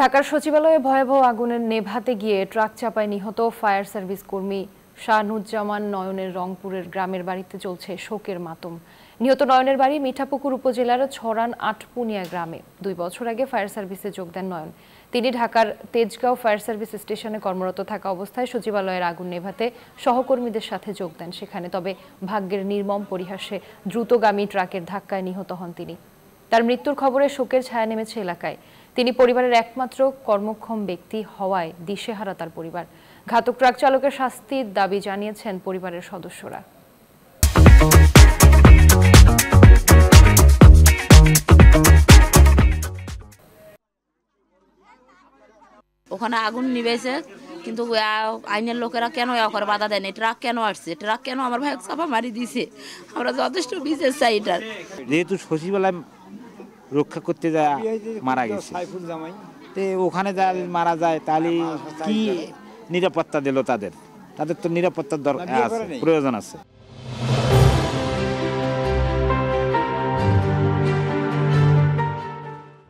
ঢাকার সচিবালয়ে ভয়াবহ আগুনের নেভাতে গিয়ে ট্রাক চাপায় নিহত ফায়ার সার্ভিস কর্মী শাহনুজ্জামান নয়নের রংপুরের গ্রামের বাড়িতে চলছে শোকের মাতম। নিহত নয়নের বাড়ি মিঠাপুকুর উপজেলার ছড়ান আটপুনিয়া গ্রামে। 2 বছর আগে ফায়ার সার্ভিসে যোগ দেন নয়ন। তিনি ঢাকার তেজগাঁও ফায়ার সার্ভিস স্টেশনে কর্মরত থাকা অবস্থায় সচিবালয়ের আগুন নেভাতে সহকর্মীদের সাথে যোগ দেন সেখানে। তবে ভাগ্যের নির্মম পরিহাসে দ্রুতগামী ট্রাকের ধাক্কায় নিহত হন তিনি। তার মৃত্যুর খবরে শোকের ছায়া নেমেছে এলাকায়। তিনি পরিবারের একমাত্র কর্মক্ষম ব্যক্তি হওয়ায় দিশেহারা তার পরিবার। ঘাতক ট্রাক চালকের শাস্তির দাবি জানিয়েছেন পরিবারের সদস্যরা। ওখানে আগুন নিবেছে, কিন্তু আইনের লোকেরা কেন করে বাধা দেয়নি? ট্রাক কেন আসছে? ট্রাক কেন আমার ভাই চাপা মারি দিছে? আমরা যথেষ্ট বিচার চাই এটার। যেহেতু সচিবালয় রক্ষা করতে যায় মারা গেছে, ওখানে যা মারা যায় তাহলে কি নিরাপত্তা দিল? তাদের তো নিরাপত্তার দরকার আছে, প্রয়োজন আছে।